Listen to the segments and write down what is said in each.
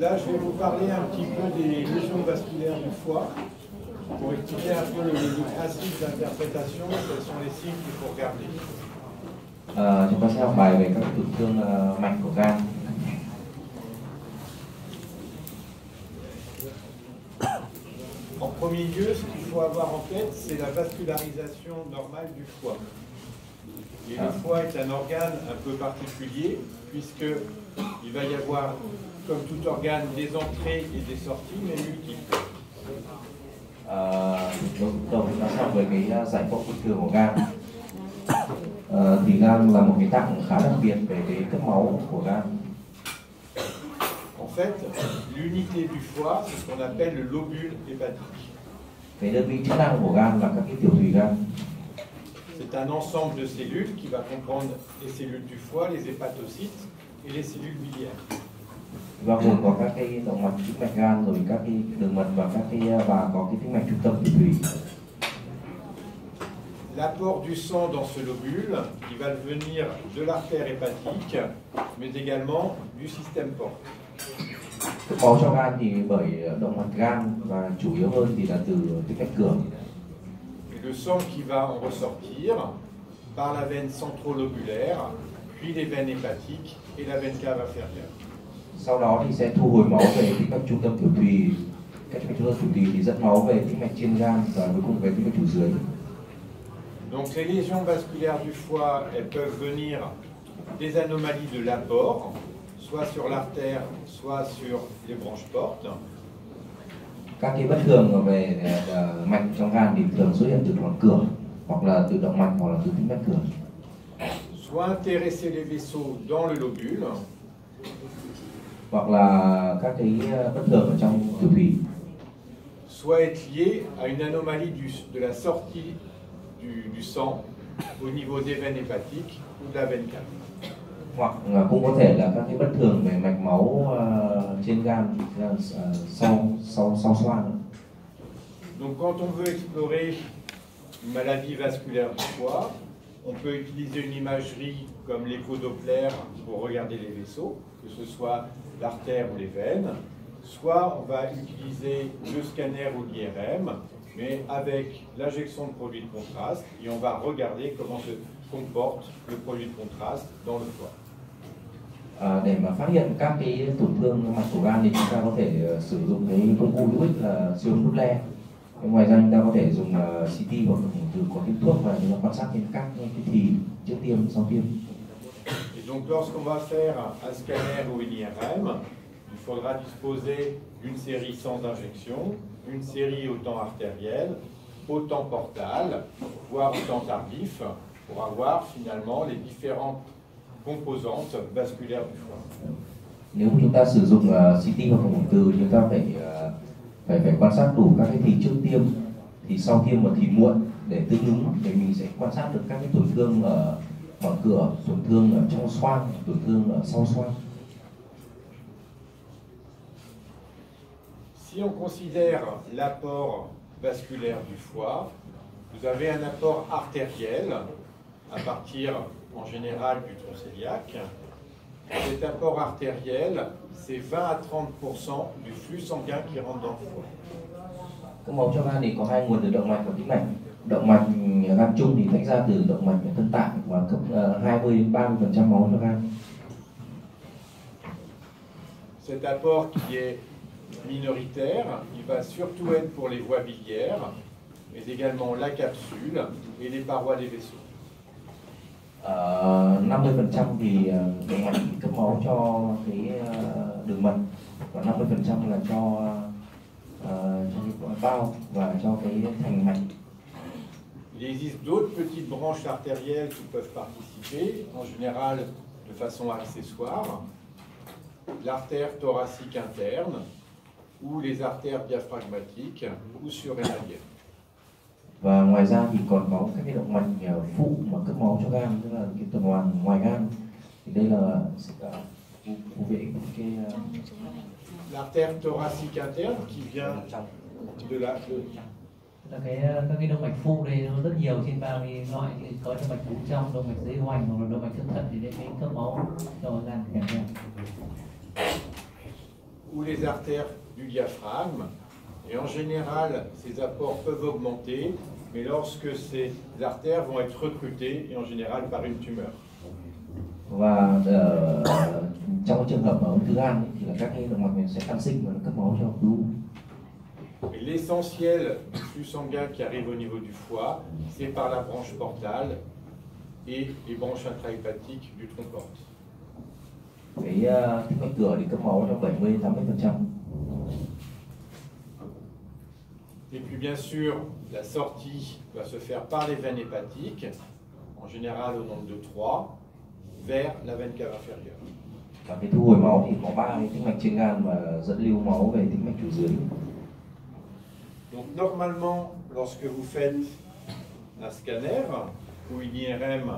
Là, je vais vous parler un petit peu des lésions vasculaires du foie pour expliquer un peu le principe d'interprétation, quels sont les signes qu'il faut regarder. Chúng ta sẽ học bài về các tổn thương mạch của gan. En premier lieu, ce qu'il faut avoir en tête, c'est la vascularisation normale du foie. Et le foie est un organe un peu particulier, puisqu'il va y avoir, comme tout organe, des entrées et des sorties, mais multiples. Đầu chúng ta sẽ học về cái giải phẫu bình thường của gan. Thì gan là một cái tạng khá đặc biệt về cái cấp máu của gan. En fait, l'unité du foie, c'est ce qu'on appelle le lobule hépatique. Cái đơn vị chức năng của gan là các cái tiểu thùy gan. C'est un ensemble de cellules qui va comprendre les cellules du foie, les hépatocytes et les cellules biliaires. Bao gồm có các cái động mạch tĩnh mạch gan, rồi các cái đường mật và có cái tĩnh mạch trung tâm tiểu thùy. L'apport du sang dans ce lobule, il va venir de l'artère hépatique, mais également du système porte. Cấp máu cho gan thì bởi động mạch gan và chủ yếu hơn thì là từ tĩnh mạch cường. Et le sang qui va en ressortir par la veine centrolobulaire, puis les veines hépatiques et la veine cave inférieure. Sau đó thì sẽ thu hồi máu về tĩnh mạch trung tâm tiểu thùy. Các tĩnh mạch trung tâm tiểu thùy thì dẫn máu về tĩnh mạch trên gan và cuối cùng về tĩnh mạch chủ dưới. Donc ces lésions vasculaires du foie, elles peuvent venir des anomalies de l'apport, soit sur l'artère, soit sur les branches portes. Các cái bất thường về mạch trong gan thì thường xuất hiện từ đoạn cường, hoặc là từ động mạch, hoặc là từ tĩnh mạch cường. Soit intéresser les vaisseaux dans le lobule, hoặc là các cái bất thường ở trong tiểu thùy. Soit être lié à une anomalie de la sortie du sang au niveau des veines hépatiques ou de la veine cave. Hoặc cũng có thể là các cái bất thường về mạch máu trên gan sau xoang. Donc quand on veut explorer une maladie vasculaire du foie, on peut utiliser une imagerie comme l'écho-Doppler pour regarder les vaisseaux, que ce soit l'artère ou les veines. Soit on va utiliser le scanner ou l'IRM, mais avec l'injection de produits de contraste, et on va regarder comment se comporte le produit de contraste dans le foie. Để mà phát hiện các cái tổn thương mạch của gan thì chúng ta có thể sử dụng cái công cụ hữu ích là siêu âm Doppler. Ngoài ra chúng ta có thể dùng CT hoặc từ có tiêm thuốc và chúng ta quan sát trên các cái thì trước tiêm, sau tiêm. Et donc lorsqu'on va faire un scanner ou une IRM, il faudra disposer d'une série sans injection, d'une série au temps artériel, au temps portal, voire au temps tardif, pour avoir finalement les différentes composantes vasculaires du foie. Nếu chúng ta sử dụng CT hoặc cộng từ, chúng ta phải quan sát đủ các cái thì trước tiêm, thì sau tiêm và thì muộn để tương ứng, để mình sẽ quan sát được các cái tổn thương ở mở cửa, tổn thương ở trong xoang, tổn thương ở sau xoang. Si on considère l'apport vasculaire du foie, vous avez un apport artériel à partir en général du tronc cœliaque. Cet apport artériel, c'est 20 à 30% du flux sanguin qui rentre dans le foie. Cấp máu cho gan thì có hai nguồn từ động mạch và tĩnh mạch. Động mạch gan trung thì tách ra từ động mạch thân tạng và cấp 20 đến 30% máu cho gan. Cet apport qui est minoritaire, il va surtout être pour les voies biliaires, mais également la capsule et les parois des vaisseaux. 50% thì động mạch cấp máu cho cái đường mật, và 50% là cho cái bao và cho cái thành mạch. Il existe d'autres petites branches artérielles qui peuvent participer, en général de façon accessoire. L'artère thoracique interne, ou les artères diaphragmatiques, ou surrénaliennes. Và ngoài ra thì còn có các cái động mạch phụ mà cấp máu cho gan, tức là cái tuần hoàn ngoài gan. Thì đây là phụ vệ cái l'artère thoracique interne qui vient de la là các cái động mạch phụ đây nó rất nhiều trên bao nhiêu loại, thì có động mạch phụ trong, động mạch dưới hoành hoặc là động mạch thận thì đây cái cấp máu cho gan kèm theo. ou les les artères du diaphragme. Et en général, ces apports peuvent augmenter, mais lorsque ces artères vont être recrutées, et en général par une tumeur. Và trong cái trường hợp mà ung thư gan ấy, thì là các cái động mạch này sẽ tăng sinh và nó cấp máu cho khối u. Et l'essentiel du flux sanguin qui arrive au niveau du foie, c'est par la branche portale et les branches intrahépatiques du tronc porte. Cái tĩnh mạch cửa thì cấp máu cho 70-80%. Et puis bien sûr, la sortie va se faire par les veines hépatiques, en général au nombre de 3, vers la veine cave inférieure. Và cái thu hồi máu thì có 3 cái tĩnh mạch trên gan và dẫn lưu máu về tĩnh mạch chủ dưới. Donc normalement, lorsque vous faites un scanner ou une IRM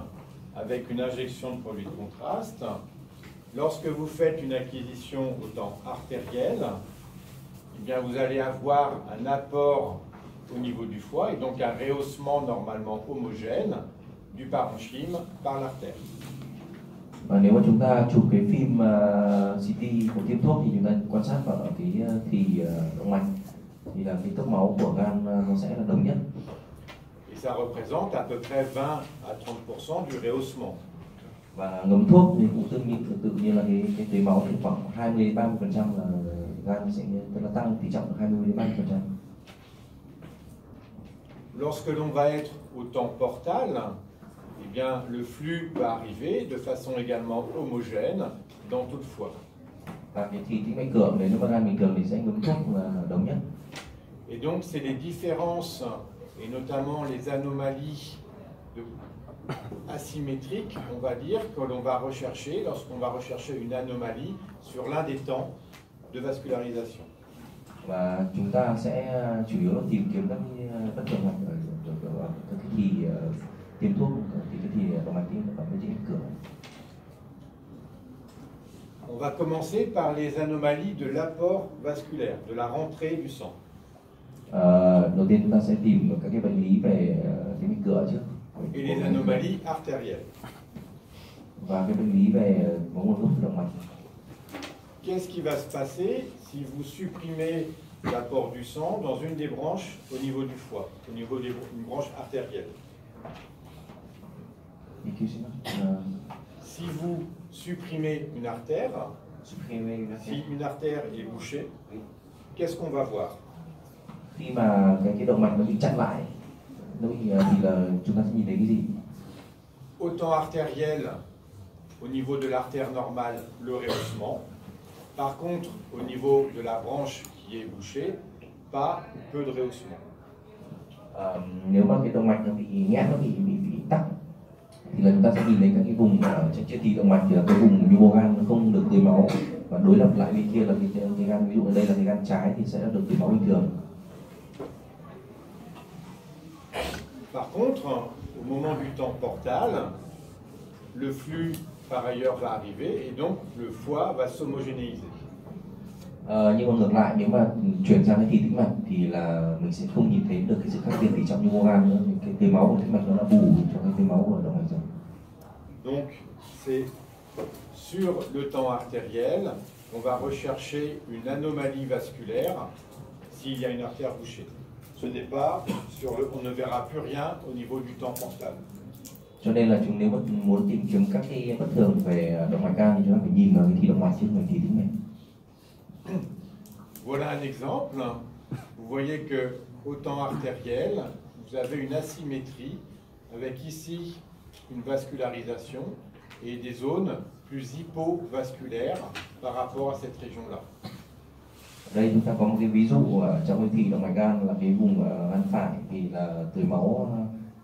avec une injection de produit de contraste, lorsque vous faites une acquisition au temps artériel, eh bien vous allez avoir un apport au niveau du foie et donc un rehaussement normalement homogène du parenchyme par l'artère. Và nếu mà chúng ta chụp cái phim CT của tiêm thuốc thì chúng ta quan sát vào cái thì động mạch thì là cái cấp máu của gan nó sẽ là đồng nhất. Et ça représente à peu près 20 à 30% du rehaussement. Và ngấm thuốc thì cũng tự nhiên là cái tưới máu thì khoảng 20-30% là gan sẽ tức là tăng tỷ trọng 20-30%. Lorsque l'on va être au temps portal, eh bien, le flux va arriver de façon également homogène dans tout le foie. Và cái thì tĩnh mạch cửa nếu mà gan bình thường thì sẽ ngấm thuốc là đồng nhất. Et donc c'est les différences et notamment les anomalies asymétriques, on va dire, que l'on va rechercher lorsqu'on va rechercher une anomalie sur l'un des temps de vascularisation. Và chúng ta sẽ chủ yếu là tìm kiếm các cái bất thường mạch ở các cái thì tiêm thuốc thì cái thì động mạch tim và cái tĩnh mạch cửa. On va commencer par les anomalies de l'apport vasculaire, de la rentrée du sang. Đầu tiên chúng ta sẽ tìm các cái bệnh lý về tĩnh mạch cửa trước. Et les anomalies artérielles. Và cái bệnh lý về nguồn gốc động mạch. Qu'est-ce qui va se passer si vous supprimez l'apport du sang dans une des branches au niveau du foie, au niveau d'une branche artérielle? Si vous supprimez une artère, si une artère est bouchée, qu'est-ce qu'on va voir? Khi mà cái động mạch nó bị chặn lại, nó bị thì là chúng ta sẽ nhìn thấy cái gì? Autant artériel, au niveau de l'artère normale, le rehaussement. Par contre, au niveau de la branche qui est bouchée, pas ou peu de rehaussement. Nếu mà cái động mạch nó bị nghẽn, nó bị tắc, thì là chúng ta sẽ nhìn thấy các cái vùng trên chết thì động mạch thì là cái vùng nhu mô gan nó không được tưới máu, và đối lập lại bên kia là cái gan, ví dụ ở đây là cái gan trái thì sẽ được tưới máu bình thường. Par contre, au moment du temps portal, le flux par ailleurs va arriver et donc le foie va s'homogénéiser. Nhưng mà ngược lại, nếu mà chuyển sang cái thì tĩnh mạch thì là mình sẽ không nhìn thấy được cái sự khác biệt tỷ trọng nhu mô gan nữa, cái tưới máu của tĩnh mạch nó đã bù cho cái tưới máu của động mạch rồi. Donc c'est sur le temps artériel, on va rechercher une anomalie vasculaire s'il y a une artère bouchée. Ce n'est pas sur on ne verra plus rien au niveau du temps portal. Cho nên là nếu mà muốn tìm kiếm các cái bất thường về động mạch gan thì chúng ta phải nhìn vào cái thì động mạch chứ không phải thì tĩnh mạch. Voilà un exemple. Vous voyez que au temps artériel, vous avez une asymétrie avec ici une vascularisation et des zones plus hypovasculaires par rapport à cette région-là. Đây chúng ta có một cái ví dụ ở trong cái thì động mạch gan là cái vùng gan phải thì là tưới máu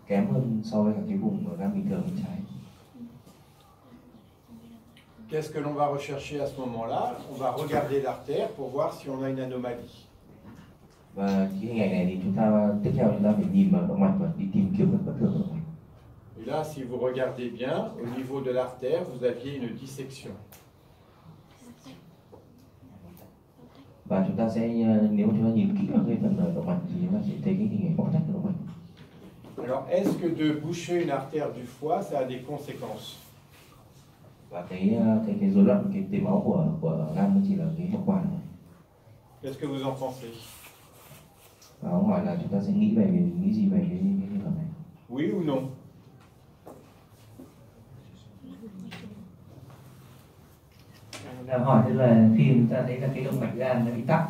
kém hơn so với cả cái vùng gan bình thường bên trái. Qu'est-ce que l'on va rechercher à ce moment-là? On va regarder l'artère pour voir si on a une anomalie. Và cái hình ảnh này thì tiếp theo chúng ta phải nhìn vào động mạch và đi tìm kiếm các bất thường động mạch. Et là, si vous regardez bien, au niveau de l'artère, vous aviez une dissection. Và chúng ta sẽ, nếu chúng ta nhìn kỹ vào cái phần động mạch thì chúng ta sẽ thấy cái hình ảnh bóc tách của động mạch. Alors, est-ce que de boucher une artère du foie, ça a des conséquences? Và cái rối loạn cái tưới máu của gan nó chỉ là cái hậu quả này. Qu'est-ce que vous en pensez? Ông hỏi là chúng ta sẽ nghĩ gì về cái trường hợp này? Oui ou non? Đang hỏi tức là khi chúng ta thấy là cái động mạch gan nó bị tắc,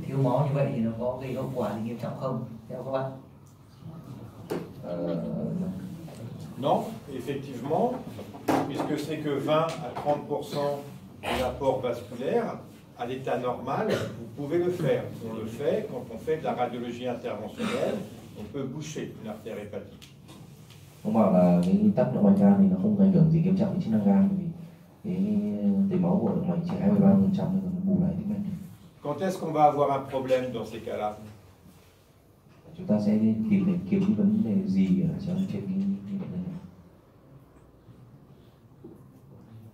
thiếu máu như vậy thì nó có gây hậu quả gì nghiêm trọng không theo các bạn? Non, effectivement, puisque c'est que 20 à 30% de l'apport vasculaire, à l'état normal, vous pouvez le faire. On le fait quand on fait de la radiologie interventionnelle, on peut boucher une artère hépatique. Ông bảo là cái tắc động mạch gan thì nó không ảnh hưởng gì nghiêm trọng đến chức năng gan, vì cái tưới máu của động mạch chỉ 23% nên nó bù lại tĩnh mạch. Quand est-ce qu'on va avoir un problème dans ces cas-là? Chúng ta sẽ tìm kiếm cái vấn đề gì ở trên cái bệnh nhân này?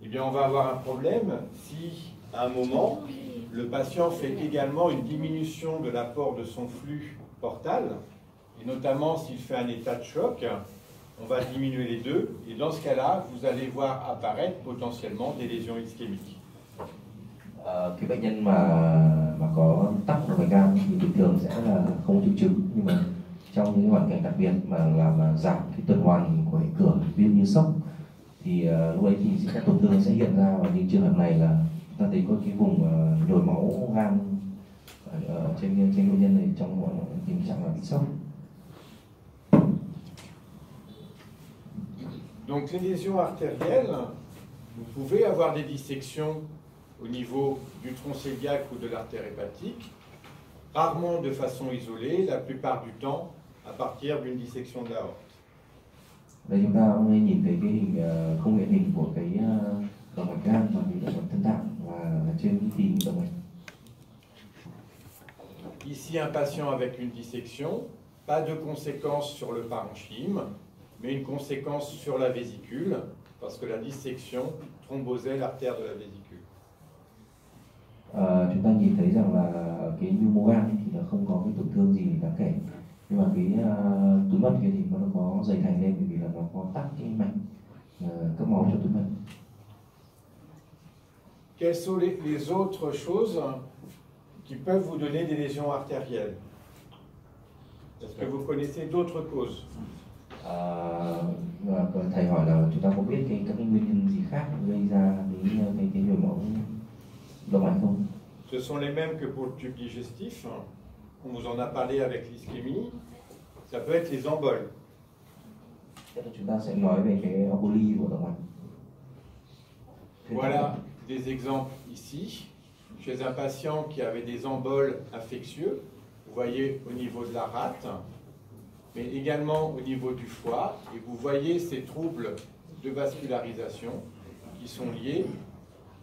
Eh bien, on va avoir un problème si, à un moment, le patient fait également une diminution de l'apport de son flux portal, et notamment s'il fait un état de choc, on va diminuer les deux, et dans ce cas-là, vous allez voir apparaître potentiellement des lésions ischémiques. Cái bệnh nhân mà có tắc động mạch gan thì bình thường sẽ là không triệu chứng, nhưng mà trong những hoàn cảnh đặc biệt mà làm giảm cái tuần hoàn của hệ cửa viêm như sốc thì lúc ấy thì các tổn thương sẽ hiện ra, và những trường hợp này là chúng ta thấy có cái vùng nhồi máu gan ở trên bệnh nhân này trong tình trạng là bị sốc. Donc les lésions artérielles, vous pouvez avoir des dissections au niveau du tronc cœliaque ou de l'artère hépatique, rarement de façon isolée, la plupart du temps à partir d'une dissection de l'aorte. Đây chúng ta cũng nhìn thấy cái hình không hiện hình của cái động mạch gan và cái động mạch thân tạng và trên cái thìn động mạch. Ici un patient avec une dissection, pas de conséquences sur le parenchyme, mais une conséquence sur la vésicule, parce que la dissection thrombosait l'artère de la vésicule. Chúng ta nhìn thấy rằng là cái nhu mô gan thì nó không có cái tổn thương gì đáng kể, nhưng mà cái túi mật kia thì nó có dày thành lên, bởi vì là nó có tắc cái mạch cấp máu cho túi mật. Quelles sont les autres choses qui peuvent vous donner des lésions artérielles? Est-ce que vous connaissez d'autres causes? Thầy hỏi là chúng ta có biết các cái nguyên nhân gì khác gây ra cái nhồi máu động mạch không? Ce sont les mêmes que pour le tube digestif. On vous en a parlé avec l'ischémie. Ça peut être les emboles. Chúng ta sẽ nói về cái emboli của động mạch. Voilà des exemples ici. Chez un patient qui avait des emboles infectieux, vous voyez au niveau de la rate, mais également au niveau du foie, et vous voyez ces troubles de vascularisation qui sont liés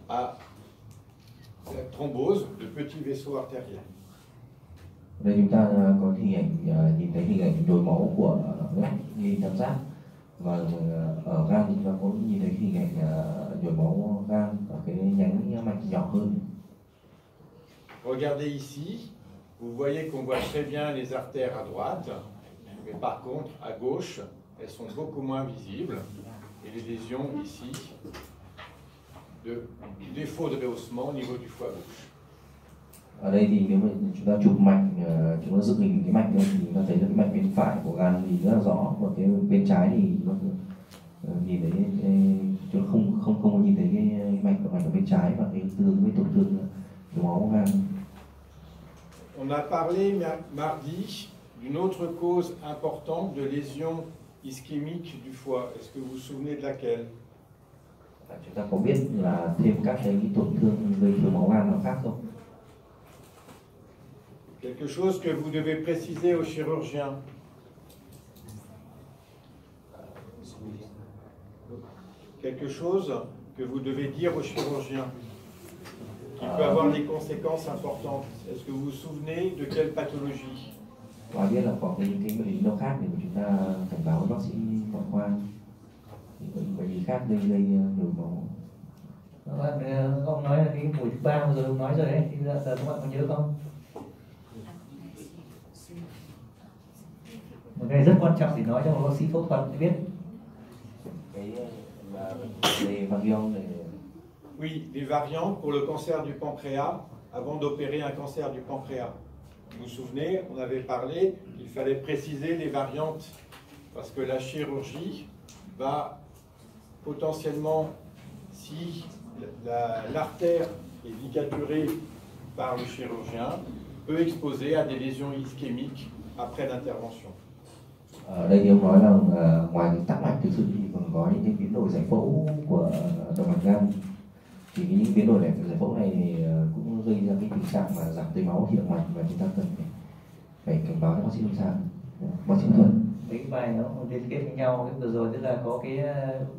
à la thrombose de petits vaisseaux artériels. Đây chúng ta có hình ảnh nhìn thấy hình ảnh nhồi máu của lách như tam giác, và ở gan chúng ta có nhìn thấy hình ảnh nhồi máu gan ở cái nhánh mạch nhỏ hơn. Regardez ici, vous voyez qu'on voit très bien les artères à droite, mais par contre à gauche, elles sont beaucoup moins visibles, et les lésions ici de défaut de rehaussement au niveau du foie gauche. Ở đây thì nếu mà chúng ta chụp mạch, chúng ta dựng hình cái mạch lên thì chúng ta thấy là cái mạch bên phải của gan thì rất là rõ, và cái bên trái thì nó nhìn thấy chúng ta không có nhìn thấy cái mạch ở bên trái, và cái tương với tổn thương máu gan. On a parlé mardi d'une autre cause importante de lésion ischémique du foie. Est-ce que vous vous souvenez de laquelle? Chúng ta có biết là thêm các cái tổn thương gây thiếu máu gan nào khác không? Quelque chose que vous devez préciser au chirurgien. Quelque chose que vous devez dire au chirurgien qui peut avoir des conséquences importantes. Est-ce que vous vous souvenez de quelle pathologie? Và biết là có cái bệnh lý nào khác để chúng ta cảnh báo với bác sĩ ngoại khoa, bệnh lý khác gây nhồi máu. Ông nói là cái buổi thứ 3 vừa rồi ông nói rồi đấy, thì giờ các bạn có nhớ không? Một cái rất quan trọng để nói cho một bác sĩ phẫu thuật để biết. Les variants. Oui, les variantes pour le cancer du pancréas avant d'opérer un cancer du pancréas. Vous vous souvenez, on avait parlé qu'il fallait préciser les variantes parce que la chirurgie va potentiellement, si l'artère est ligaturée par le chirurgien, peut exposer à des lésions ischémiques après l'intervention. Ở đây thì ông nói là ngoài những tắc mạch thực sự thì còn có những cái biến đổi giải phẫu của động mạch gan. Thì những biến đổi giải phẫu này thì cũng gây ra cái tình trạng mà giảm tưới máu thì động mạch và chúng ta cần phải cảnh báo cho bác sĩ lâm sàng, bác sĩ phẫu thuật. Mấy cái bài nó liên kết với nhau, cái vừa rồi tức là có cái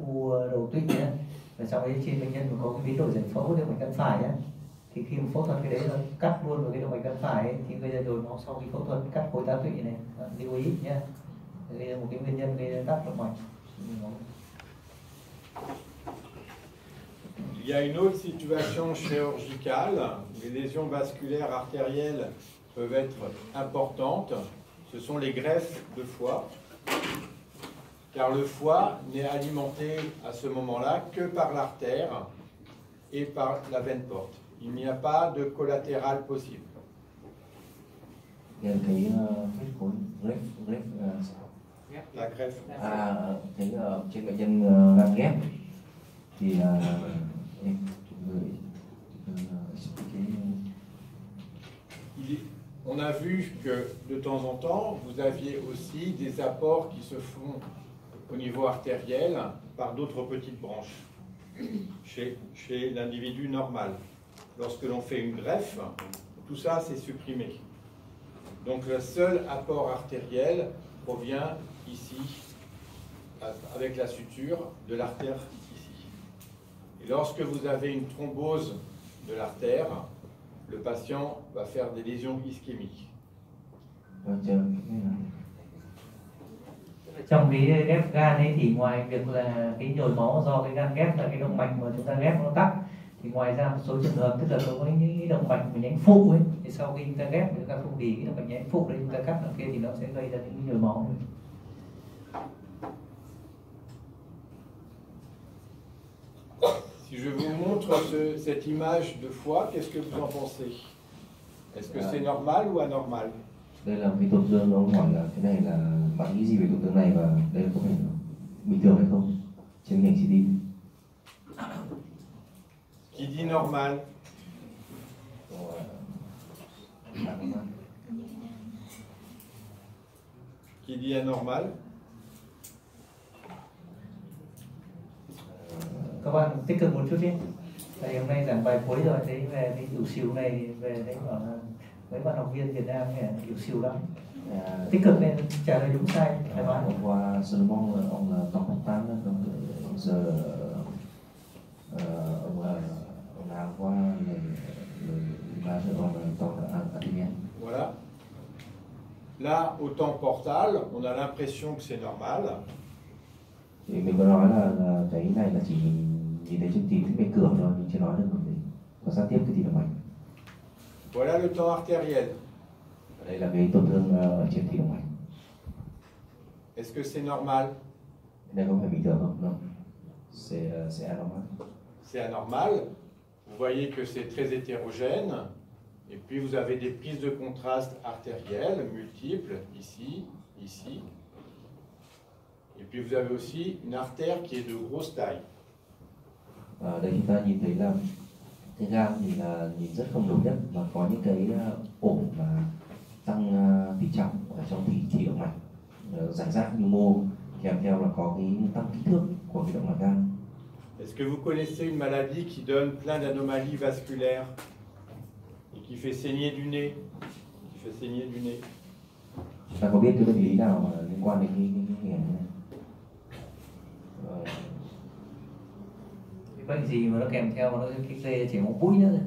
u đầu tuyết nhé, và trong đấy trên bệnh nhân mà có cái biến đổi giải phẫu động mạch gan phải á, thì khi mà phẫu thuật cái đấy nó cắt luôn vào cái động mạch gan phải ấy, thì gây ra nhồi máu sau khi phẫu thuật cắt khối tá tụy này, lưu ý nhé, đây là một cái nguyên nhân gây ra tắc động mạch. Il y a une autre situation chirurgicale, les lésions vasculaires artérielles peuvent être importantes, ce sont les greffes de foie, car le foie n'est alimenté à ce moment-là que par l'artère et par la veine porte. Il n'y a pas de collatéral possible. Cái huyết khối La greffe. Thấy trên bệnh nhân gan ghép thì on a vu que de temps en temps, vous aviez aussi des apports qui se font au niveau artériel par d'autres petites branches chez l'individu normal. Lorsque l'on fait une greffe, tout ça c'est supprimé. Donc le seul apport artériel provient ici, avec la suture de l'artère ici. Et lorsque vous avez une thrombose de l'artère, le patient va faire des lésions ischémiques. Trong cái ghép gan ấy thì ngoài việc là cái nhồi máu do cái gan ghép là cái động mạch mà chúng ta ghép nó tắc, thì ngoài ra một số trường hợp tức là có những động mạch của nhánh phụ ấy, thì sau khi chúng ta ghép chúng ta không vì cái động mạch nhánh phụ đấy chúng ta cắt ở kia thì nó sẽ gây ra những nhồi máu. Si je vous montre cette image de foie, qu'est-ce que vous en pensez? Est-ce que c'est normal ou anormal? Đây là cái tổn thương, ông hỏi là cái này là bạn nghĩ gì về tổn thương này và đây có phải bình thường hay không trên ngành CT? Qui dit normal? Qui dit anormal? Các bạn tích cực một chút đi. Tại hôm nay giảng bài cuối rồi, thấy về cái ỉu xìu này thì về thấy bảo là mấy bạn học viên Việt Nam này ỉu xìu lắm. Tích cực nên trả lời đúng sai. Hôm qua Solomon là ông là tổng thống tám đó, giờ ông làm qua lời là ông là tổng thống. Voilà. Là, au temps portal, on a l'impression que c'est normal. Thì mình có nói là cái này là chỉ nhìn thấy trên tìm cái cửa thôi, mình chưa nói được gì. Quan sát tiếp cái thịt động mạch. Voilà le temps artériel. Đây là cái tổn thương ở trên thịt động mạch. Est-ce que c'est normal? Đây không phải bình thường không? Non. C'est anormal. C'est anormal. Vous voyez que c'est très hétérogène. Et puis vous avez des prises de contraste artérielles multiples, ici, ici. Et puis vous avez aussi une artère qui est de grosse taille. Ở đây chúng ta nhìn thấy là cái gan thì là nhìn rất không đồng nhất và có những cái ổ mà tăng tỷ trọng ở trong thủy động mạch rải rác như mô, kèm theo là có cái tăng kích thước của cái động mạch gan. Est-ce que vous connaissez une maladie qui donne plein d'anomalies vasculaires et qui fait saigner du nez? Qui fait saigner du nez. Chúng ta có biết cái bệnh lý nào mà liên quan đến cái này? Cái bệnh gì mà nó kèm theo mà nó cái gây chảy máu mũi nữa rồi.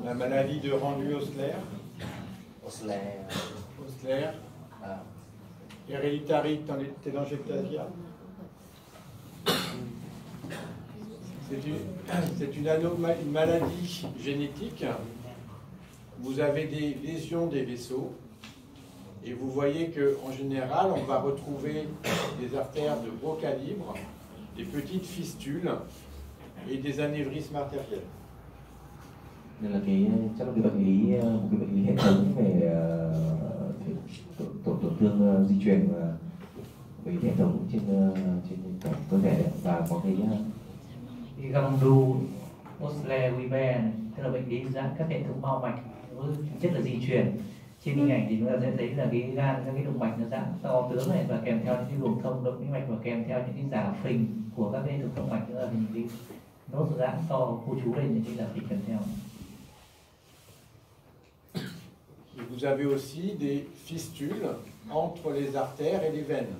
La maladie de rendu ossellaire. Ossellaire. Héréditary télangiectasia. C'est une maladie génétique. Vous avez des lésions des vaisseaux et vous voyez qu'en général, on va retrouver des artères de gros calibre des petites fistules et des anévrismes artériels. Đây là cái chắc là cái bệnh lý, một cái bệnh lý hệ thống về tổn thương di truyền và về hệ thống trên cả cơ thể, và có cái Gamdu Osler Weber, tức là bệnh lý giãn các hệ thống mao mạch với chất là di truyền. Trên hình ảnh thì chúng ta sẽ thấy là cái gan, các cái động mạch nó giãn to tướng này, và kèm theo những cái luồng thông động tĩnh mạch, và kèm theo những cái giả phình của các cái hệ thống động mạch nữa, hình cái nốt giãn to khu trú lên những cái giả phình kèm theo. Et vous avez aussi des fistules entre les artères et les veines.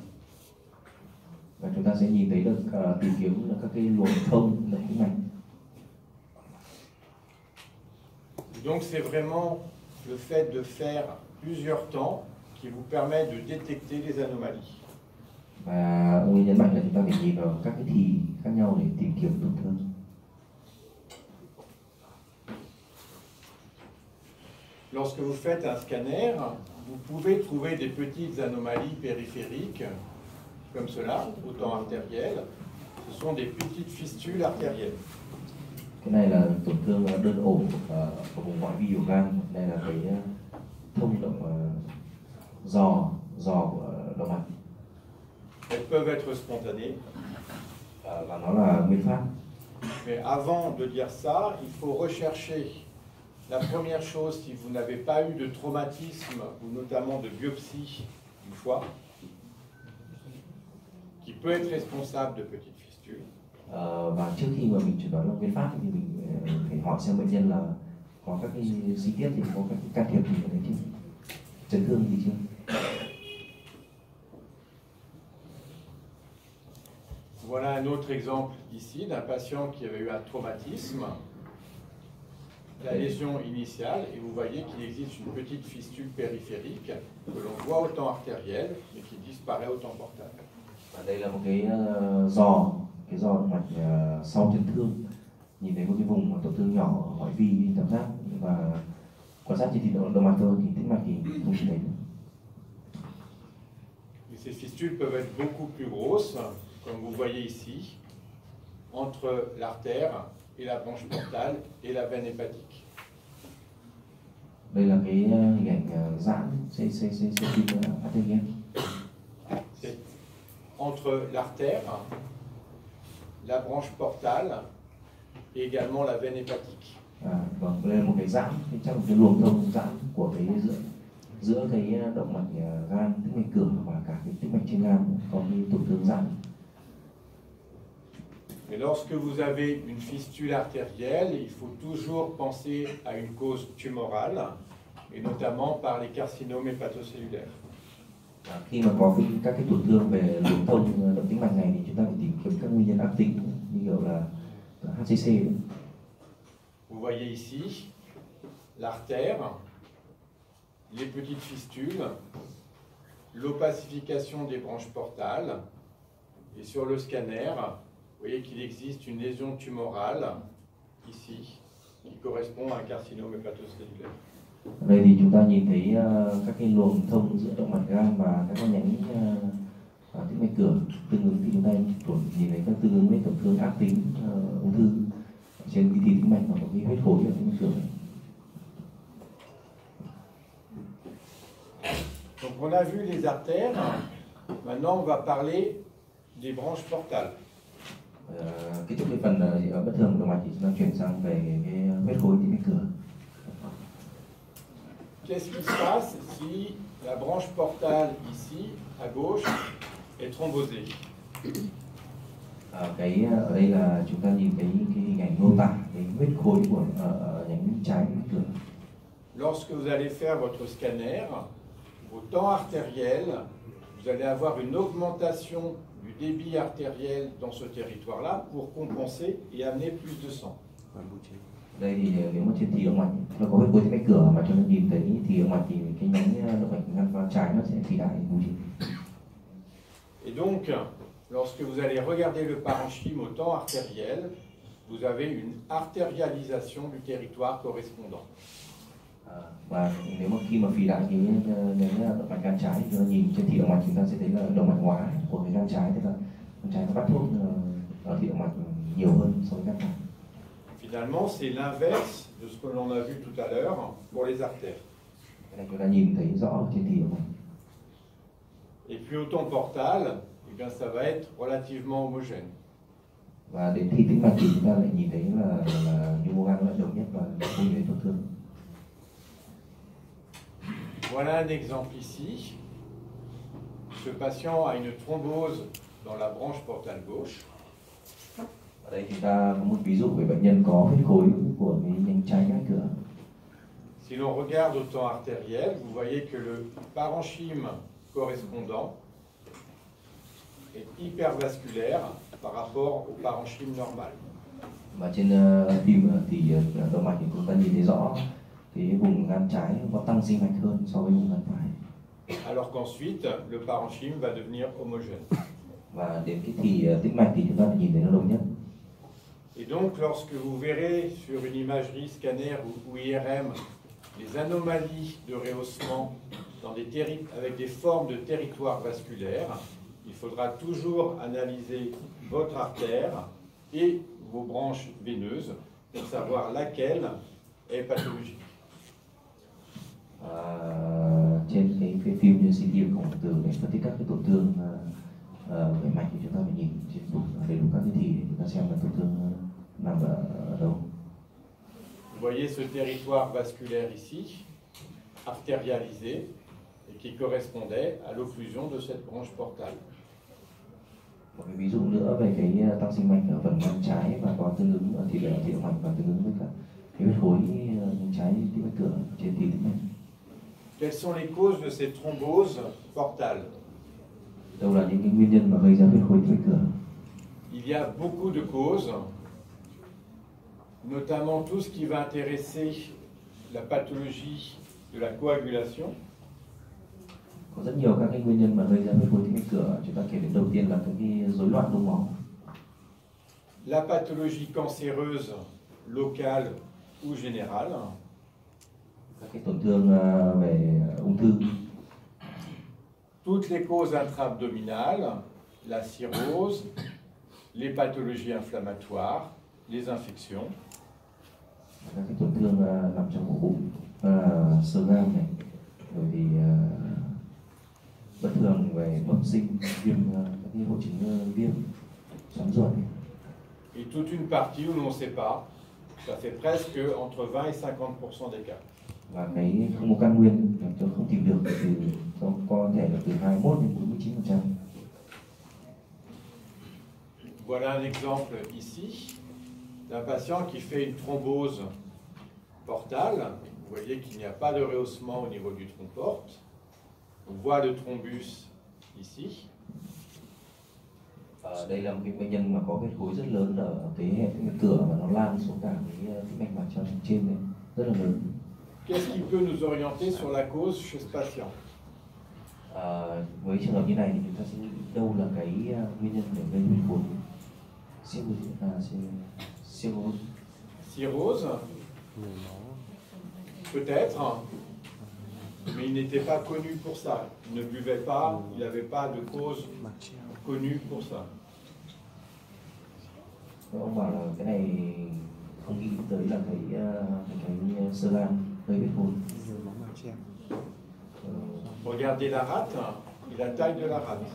Và chúng ta sẽ nhìn thấy được tìm kiếm được các cái luồng thông động tĩnh mạch. Donc c'est vraiment le fait de faire plusieurs temps qui vous permet de détecter les anomalies. Và ông ấy nhấn mạnh là chúng ta phải nhìn vào các cái thì khác nhau để tìm kiếm tổn thương. Lorsque vous faites un scanner, vous pouvez trouver des petites anomalies périphériques, comme cela, au temps artériel. Ce sont des petites fistules artérielles. Cái này là tổn thương đơn ổ ở vùng ngoại vi của gan. Đây là cái thông động giò của động mạch. Elles peuvent être spontanées. Và nó là nguyên phát. Mais avant de dire ça, il faut rechercher la première chose, si vous n'avez pas eu de traumatisme, ou notamment de biopsie du foie, qui peut être responsable de petites fistules. Và trước khi mà mình chẩn đoán là nguyên phát thì mình phải hỏi xem bệnh nhân là có các cái chi tiết thì có các cái can thiệp gì ở đấy chứ, chấn thương gì chưa. Voilà un autre exemple ici d'un patient qui avait eu un traumatisme, la lésion initiale, et vous voyez qu'il existe une petite fistule périphérique que l'on voit au temps artériel, mais qui disparaît au temps portal. Và đây là một cái giò động mạch sau chấn thương, nhìn thấy một cái vùng tổn thương nhỏ ở ngoại vi cảm giác, và quan sát chỉ động mạch thôi thì tĩnh mạch thì không nhìn thấy. Ces fistules peuvent être beaucoup plus grosses, comme vous voyez ici, entre l'artère et la branche portale et la veine hépatique. Đây là cái hình ảnh giãn artériel. C'est entre l'artère, la branche portale et également la veine hépatique. Vâng, đây là một cái giãn, chắc là cái luồng thông giãn của cái giữa cái động mạch gan, tĩnh mạch cửa và cả cái tĩnh mạch trên gan có cái tổn thương giãn. Mais lorsque vous avez une fistule artérielle, il faut toujours penser à une cause tumorale, et notamment par les carcinomes hépatocellulaires. Khi mà có các cái tổn thương về luồng thông động tĩnh mạch này thì chúng ta phải tìm kiếm các nguyên nhân ác tính như kiểu là HCC. Vous voyez ici l'artère, les petites fistules, l'opacification des branches portales, et sur le scanner, vous voyez qu'il existe une lésion tumorale ici qui correspond à un carcinome hépatocellulaire. Ở đây thì chúng ta nhìn thấy các cái luồng thông giữa động mạch gan và các con nhánh tĩnh mạch cửa, tương ứng thì chúng ta nhìn thấy các tương ứng với tổn thương ác tính ung thư trên cái tĩnh mạch hoặc cái huyết khối ở tĩnh mạch cửa. Donc on a vu les artères, maintenant on va parler des branches portales. Kết thúc cái phần bất thường của động mạch thì chúng ta chuyển sang về cái huyết khối tĩnh mạch cửa. Qu'est-ce qui se passe si la branche portale ici, à gauche, est thrombosée? Ở đây là chúng ta nhìn thấy cái hình ảnh mô tả cái huyết khối của nhánh trái tĩnh mạch cửa. Lorsque vous allez faire votre scanner, au temps artériel, vous allez avoir une augmentation du débit artériel dans ce territoire-là pour compenser et amener plus de sang. Đây thì nếu mà trên thì động mạch nó có huyết khối tĩnh mạch cửa mà chúng ta nhìn thấy thì động mạch thì cái nhánh động mạch ngăn trái nó sẽ phì đại bù trì. Et donc, lorsque vous allez regarder le parenchyme au temps artériel, vous avez une artérialisation du territoire correspondant. Và nếu mà khi mà phì đại cái nhánh động mạch gan trái thì chúng ta nhìn trên thì động mạch chúng ta sẽ thấy là động mạch hóa của cái gan trái, tức là con trai nó bắt thuốc ở thị động mạch nhiều hơn so với các bạn. Finalement, c'est l'inverse de ce que l'on a vu tout à l'heure pour les artères. Cái này chúng ta nhìn thấy rõ ở trên thị động mạch. Et puis au ton portal, eh bien, ça va être relativement homogène. Và đến thị tĩnh mạch thì chúng ta lại nhìn thấy là nhu mô gan nó lại đồng nhất và không nhìn thấy tổn thương. Voilà un exemple ici. Ce patient a une thrombose dans la branche portale gauche. Ở đây chúng ta có một ví dụ về bệnh nhân có huyết khối của cái nhánh trái ngách cửa. Si l'on regarde au temps artériel, vous voyez que le parenchyme correspondant est hypervasculaire par rapport au parenchyme normal. Và trên phim thì động mạch thì chúng ta nhìn thấy rõ cái vùng gan trái có tăng sinh mạch hơn so với vùng gan phải. Alors qu'ensuite, le parenchyme va devenir homogène. Và đến cái thì tĩnh mạch thì chúng ta lại nhìn thấy nó đồng nhất. Et donc, lorsque vous verrez sur une imagerie scanner ou IRM les anomalies de rehaussement avec des formes de territoire vasculaire, il faudra toujours analyser votre artère et vos branches veineuses pour savoir laquelle est pathologique. Trên cái phim như CT của từ để phân tích các cái tổn thương về mạch thì chúng ta phải nhìn trên đầy đủ các cái thì để chúng ta xem là tổn thương nằm ở đâu. Vous voyez ce territoire vasculaire ici, artérialisé, et qui correspondait à l'occlusion de cette branche portale. Một cái ví dụ nữa về cái tăng sinh mạch ở phần gan trái và có tương ứng ở thị động mạch và tương ứng với cả cái huyết khối trái tĩnh mạch cửa trên thị tĩnh mạch. Quelles sont les causes de ces thromboses portales? Đâu là những cái nguyên nhân mà gây ra huyết khối tĩnh mạch cửa? Il y a beaucoup de causes, notamment tout ce qui va intéresser la pathologie de la coagulation. Có rất nhiều các cái nguyên nhân mà gây ra huyết khối tĩnh mạch cửa. Chúng ta kể đến đầu tiên là các cái rối loạn đông máu. La pathologie cancéreuse locale ou générale. Các cái tổn thương về ung thư. Toutes les causes intra-abdominales, la cirrhose, les pathologies inflammatoires, les infections. Các cái tổn thương nằm trong ổ bụng, xơ gan này, rồi thì bất thường về bẩm sinh, viêm, các cái hội chứng viêm, xoắn ruột. Et toute une partie où l'on ne sait pas, ça fait presque entre 20 et 50% des cas. Và cái không có căn nguyên làm cho không tìm được thì có thể là từ 21 đến 49%. Voilà un exemple ici d'un patient qui fait une thrombose portale. Vous voyez qu'il n'y a pas de rehaussement au niveau du tronc porte. On voit le thrombus ici. Đây là một cái bệnh nhân mà có huyết khối rất lớn ở cái hệ tĩnh mạch cửa và nó lan xuống cả cái tĩnh mạch mạch cho trên này rất là lớn. Qu'est-ce qui peut nous orienter sur la cause chez ce patient? Với trường hợp như này thì chúng ta sẽ đâu là cái nguyên nhân để gây huyết khối? Cirrhose, peut-être, mais il n'était pas connu pour ça. Il ne buvait pas, il n'avait pas de cause connue pour ça. Ông bảo là cái này không nghĩ tới là cái sơ gan gây huyết khối. Regardez la rate et la taille de la rate.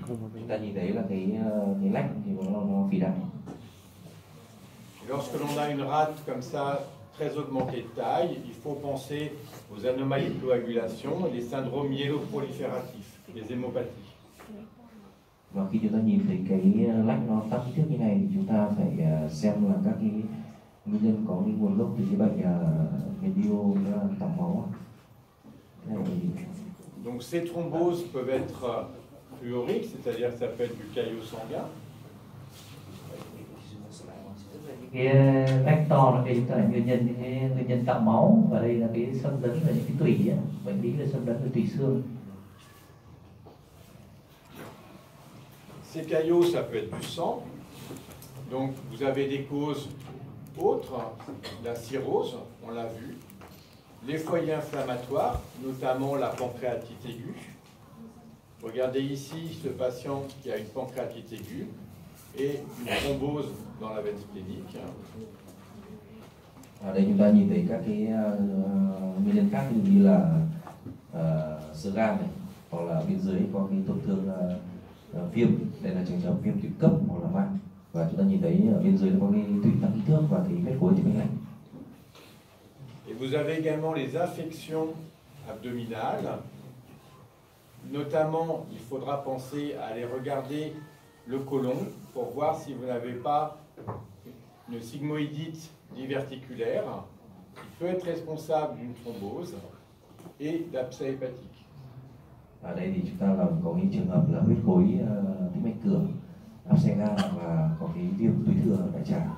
Chúng ta nhìn thấy là cái lách thì nó phì đại. Lorsque l'on a une rate comme ça, très augmentée de taille, il faut penser aux anomalies de coagulation et les syndromes myéloprolifératifs, les hémopathies. Và khi chúng ta nhìn thấy cái lách nó tăng kích thước như này thì chúng ta phải xem là các cái nguyên nhân có cái nguồn gốc từ cái bệnh medio tỏng máu. Donc ces thromboses peuvent être fluoriques, c'est-à-dire que ça peut être du caillot sanguin. Cái lách to là cái chúng ta là nguyên nhân tạo máu, và đây là cái xâm lấn về những cái tủy ấy. Bệnh lý là xâm lấn về tủy xương. Ces caillots, ça peut être du sang. Donc vous avez des causes autres, la cirrhose, on l'a vu, les foyers inflammatoires, notamment la pancréatite aiguë. Regardez ici ce patient qui a une pancréatite aiguë et une thrombose dans la veine splénique. Ở đây chúng ta nhìn thấy các cái nguyên nhân khác như là xơ gan này, hoặc là bên dưới có cái tổn thương viêm, đây là trường hợp viêm tụy cấp hoặc là mạn, và chúng ta nhìn thấy ở bên dưới có cái tụy tắc kích thước và cái huyết khối trên bên lạnh. Et vous avez également les infections abdominales. Notamment, il faudra penser à aller regarder le côlon pour voir si vous n'avez pas une sigmoïdite diverticulaire qui peut être responsable d'une thrombose et d'abcès hépatique. Ở đây thì chúng ta làm có cái trường hợp là huyết khối tĩnh mạch cửa, áp xe gan và có cái viêm túi thừa đại tràng.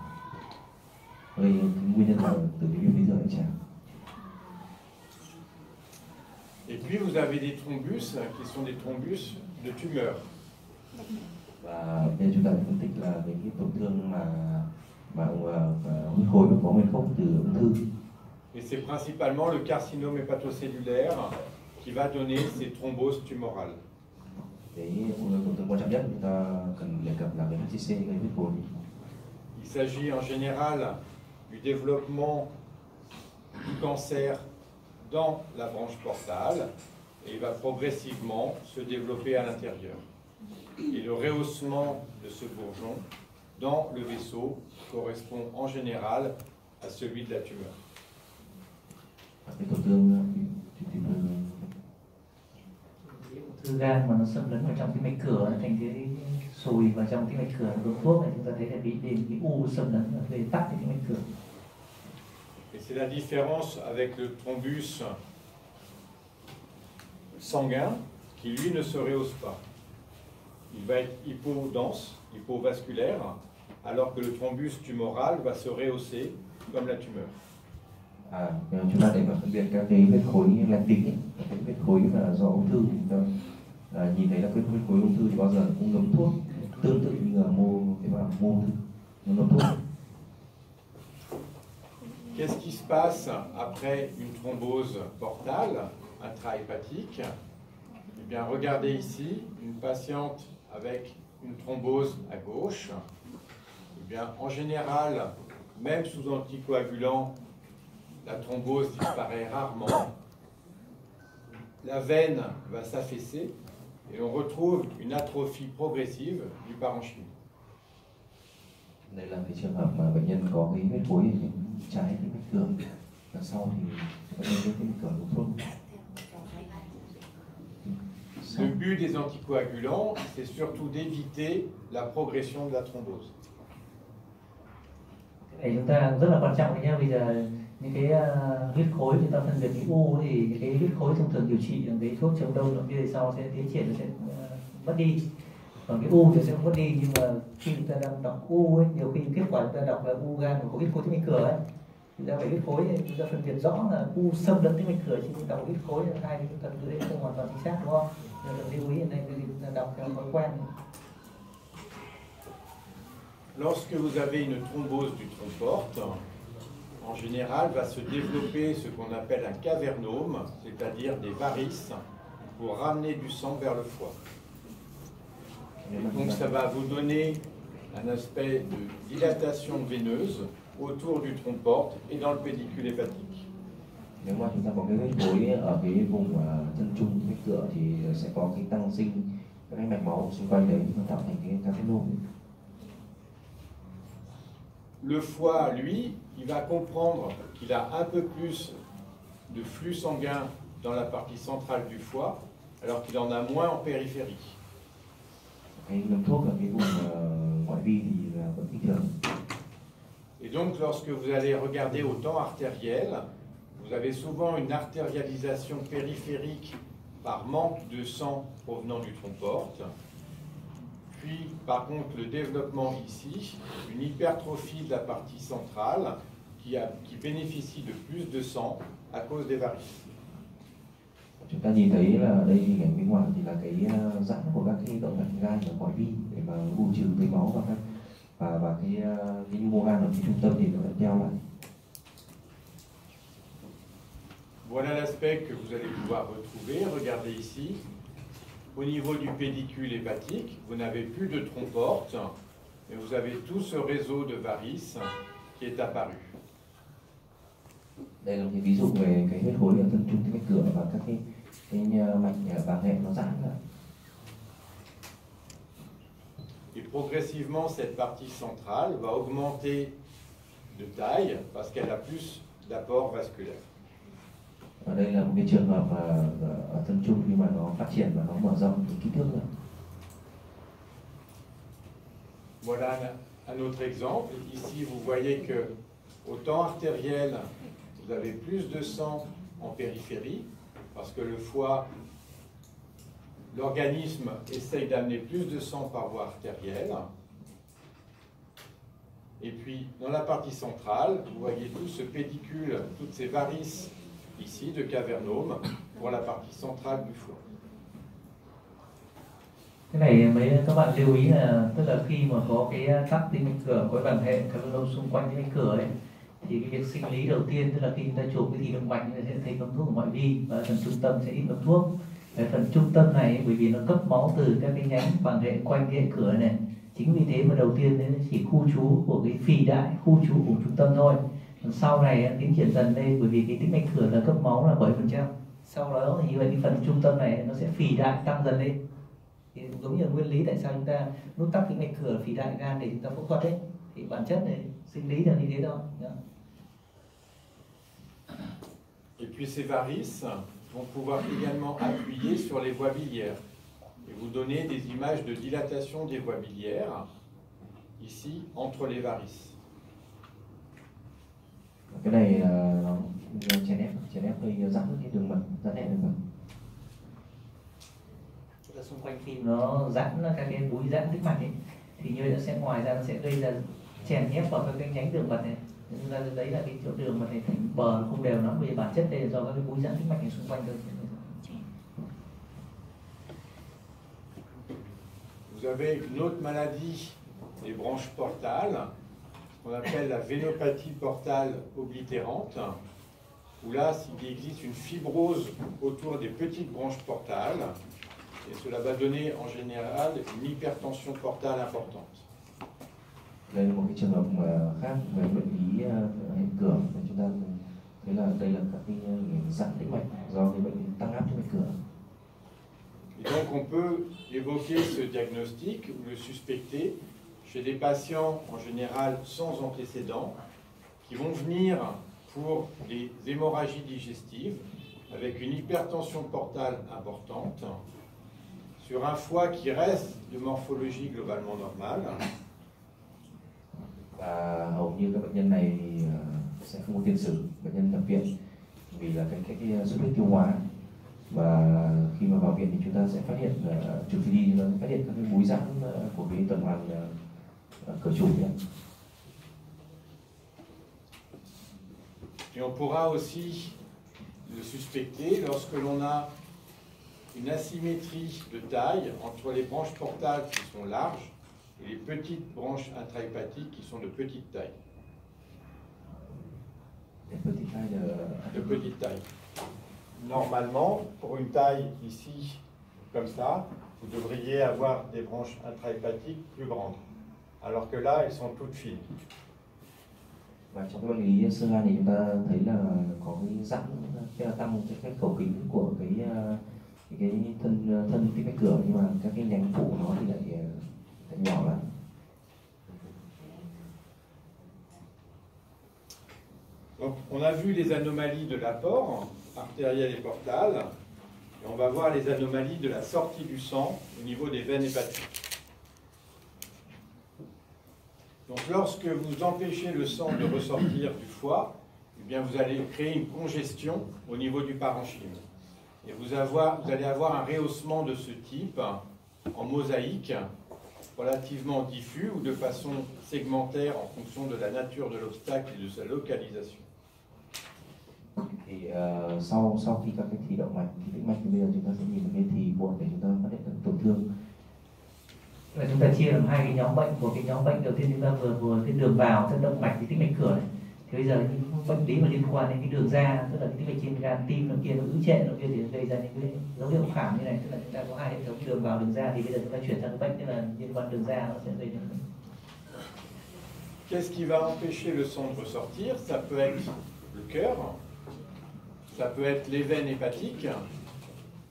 Đây nguyên nhân là từ cái viêm túi thừa đại tràng. Et puis vous avez des thrombus qui sont des thrombus de tumeurs. Và bây giờ chúng ta phân tích là về cái tổn thương mà huyết khối có nguyên gốc từ ung thư. Et c'est principalement le carcinome hépatocellulaire qui va donner ces thromboses tumorales. Cái tổn thương quan trọng nhất chúng ta cần đề cập là cái HCC gây huyết khối. Il s'agit en général du développement du cancer dans la branche portale et il va progressivement se développer à l'intérieur. Et le rehaussement de ce bourgeon dans le vaisseau correspond en général à celui de la tumeur. Cái tổn thương thư gan mà nó xâm lấn vào trong cái mạch cửa, nó thành cái sùi vào trong cái mạch cửa, nó uống thuốc này chúng ta thấy là bị cái u xâm lấn gây tắc cái mạch cửa. Et c'est la différence avec le thrombus sanguin qui lui ne se rehausse pas. Il va être hypodense, hypovasculaire, alors que le thrombus tumoral va se rehausser comme la tumeur. Chúng ta để mà phân biệt các cái huyết khối lành tính, cái huyết khối là do ung thư, chúng ta nhìn thấy là cái huyết khối ung thư thì bao giờ cũng ngấm thuốc, tương tự như là mô ung thư, nó ngấm thuốc. Qu'est-ce qui se passe après une thrombose portale intrahépatique? Eh bien, regardez ici une patiente avec une thrombose à gauche. Eh bien, en général, même sous anticoagulant, la thrombose disparaît rarement. La veine va s'affaisser et on retrouve une atrophie progressive du parenchyme. Đây là cái trường hợp mà bệnh nhân có cái huyết khối ở bên trái cái mạch cửa, và sau thì bệnh nhân cái mạch cửa uống thuốc. Le but des anticoagulants, c'est surtout d'éviter la progression de la thrombose. Cái này chúng ta rất là quan trọng đấy nhá. Bây giờ những cái huyết khối chúng ta phân biệt cái u thì những cái huyết khối thông thường điều trị bằng cái thuốc chống đông nó về sau sẽ tiến triển, nó sẽ mất đi. Còn cái u thì sẽ không mất đi, nhưng mà khi chúng ta đang đọc u ấy, nhiều khi kết quả chúng ta đọc là u gan của huyết khối tĩnh mạch cửa ấy, chúng ta phải huyết khối ấy, chúng ta phân biệt rõ là u xâm lấn tĩnh mạch cửa chứ đọc huyết khối là hai chúng ta cứ đấy không hoàn toàn chính xác, đúng không? Nên lưu ý ở đây chúng ta đọc theo thói quen. Lorsque vous avez une thrombose du tronc-porte, en général, va se développer ce qu'on appelle un cavernome, c'est-à-dire des varices, pour ramener du sang vers le foie. Et donc ça va vous donner un aspect de dilatation veineuse autour du tronc-porte et dans le pédicule hépatique. Nếu mà chúng ta có cái huyết khối ở cái vùng chân trung mạch cửa thì sẽ có cái tăng sinh các cái mạch máu xung quanh đấy, nó tạo thành cái cavernome. Le foie, lui, il va comprendre qu'il a un peu plus de flux sanguin dans la partie centrale du foie, alors qu'il en a moins en périphérie. Cái lượng thuốc ở cái vùng ngoại vi thì là vẫn bình thường. Et donc, lorsque vous allez regarder au temps artériel, vous avez souvent une artérialisation périphérique par manque de sang provenant du tronc-porte. Puis, par contre, le développement ici, une hypertrophie de la partie centrale qui bénéficie de plus de sang à cause des varices. Chúng ta nhìn thấy là đây hình ảnh bên ngoài thì là cái giãn của các cái động mạch gan ở ngoại vi để mà bù trừ cái máu và cái mô gan ở phía trung tâm thì nó lại treo lại. Voilà l'aspect que vous allez pouvoir retrouver. Regardez ici. au niveau du pédicule hépatique, vous n'avez plus de tronc-porte, mais vous avez tout ce réseau de varices qui est apparu. Đây là một cái ví dụ về cái huyết khối ở thân trung tĩnh mạch cửa và các cái mạch vàng hệ nó giãn ra. Et progressivement, cette partie centrale va augmenter de taille parce qu'elle a plus d'apport vasculaire. Ở đây là một cái trường hợp ở thân trung nhưng mà nó phát triển và nó mở rộng cái kích thước ra. Voilà un autre exemple. Ici, vous voyez que au temps artériel, vous avez plus de sang en périphérie parce que le foie, l'organisme essaye d'amener plus de sang par voie artérielle. Et puis, dans la partie centrale, vous voyez tout ce pédicule, toutes ces varices ici de cavernome pour la partie centrale du foie. Cái này mấy các bạn lưu ý là tức là khi mà có cái tắc tĩnh mạch cửa, có vành hệ cavernome xung quanh tĩnh mạch cửa ấy, thì cái việc sinh lý đầu tiên tức là khi chúng ta chụp cái thì động mạch sẽ thấy bấm thuốc của ngoại vi và phần trung tâm sẽ ít bấm thuốc. Cái phần trung tâm này bởi vì nó cấp máu từ các cái nhánh vành hệ quanh cái hệ cửa này, chính vì thế mà đầu tiên nó chỉ khu trú của cái phì đại, khu trú của trung tâm thôi. Còn sau này tiến triển dần lên bởi vì cái tĩnh mạch cửa là cấp máu là 7%. Sau đó thì như vậy cái phần trung tâm này nó sẽ phì đại tăng dần lên. Thì giống như là nguyên lý tại sao chúng ta nút tắc tĩnh mạch cửa phì đại gan để chúng ta phẫu thuật ấy, thì bản chất này sinh lý là như thế thôi. Et puis ces varices vont pouvoir également appuyer sur les voies biliaires et vous donner des images de dilatation des voies biliaires ici entre les varices. Cái này nó chèn ép hơi giãn cái đường mật giãn nhẹ đường mật. Xung quanh khi nó giãn các cái búi giãn tĩnh mạch ấy, thì như vậy nó sẽ ngoài ra nó sẽ gây ra chèn ép vào các cái nhánh đường mật này. Nên ra đấy là cái chỗ đường mật này thành bờ không đều lắm, vì bản chất đây là do các cái búi giãn tĩnh mạch này xung quanh thôi. Vous avez une autre maladie des branches portales, qu'on appelle la vénopathie portale oblitérante, où là, il existe une fibrose autour des petites branches portales, et cela va donner en général une hypertension portale importante. Đây là một cái trường hợp khác về bệnh lý hệ cửa, chúng ta thấy là đây là các cái giãn tĩnh mạch do cái bệnh tăng áp tĩnh mạch cửa. Et donc on peut évoquer ce diagnostic ou le suspecter chez des patients en général sans antécédents qui vont venir pour des hémorragies digestives avec une hypertension portale importante sur un foie qui reste de morphologie globalement normale. Và hầu như các bệnh nhân này thì sẽ không có tiền sử bệnh nhân nhập viện vì là cái xuất huyết tiêu hóa, và khi mà vào viện thì chúng ta sẽ phát hiện chụp 3D nó phát hiện các cái búi giãn của cái tuần hoàn cửa chủ nhé. Et on pourra aussi le suspecter lorsque l'on a une asymétrie de taille entre les branches portales qui sont larges et les petites branches intrahépatiques qui sont de petite taille. De petite taille. Normalement, pour une taille ici, comme ça, vous devriez avoir des branches intrahépatiques plus grandes, alors que là, elles sont toutes fines. Và trong cái bệnh lý sơ gan thì chúng ta thấy là có cái giãn, cái tăng cái khẩu kính của cái thân tĩnh mạch cửa, nhưng mà các cái nhánh phụ của nó thì lại nhỏ lắm. Donc, on a vu les anomalies de l'apport artériel et portal, et on va voir les anomalies de la sortie du sang au niveau des veines hépatiques. Donc, lorsque vous empêchez le sang de ressortir du foie, eh bien, vous allez créer une congestion au niveau du parenchyme. Et vous allez avoir un rehaussement de ce type en mosaïque, relativement diffus ou de façon segmentaire en fonction de la nature de l'obstacle et de sa localisation. Thì sau khi các cái thí động mạch, thì tĩnh mạch thì bây giờ chúng ta sẽ nhìn cái thí buồn để chúng ta phát hiện các tổn thương. Và chúng ta chia làm hai cái nhóm bệnh. Của cái nhóm bệnh đầu tiên chúng ta vừa cái đường vào, tức động mạch thì tĩnh mạch cửa này. Thì bây giờ những bệnh lý mà liên quan đến cái đường da, tức là cái tĩnh mạch trên gan, tim nó kia nó ứ trệ nó kia thì gây ra những cái dấu hiệu khảm như này, tức là chúng ta có hai hệ thống đường vào đường da, thì bây giờ chúng ta chuyển sang cái bệnh tức là liên quan đường da nó sẽ gây ra. Qu'est-ce qui va empêcher le sang de ressortir? Ça peut être le cœur, ça peut être les veines hépatiques,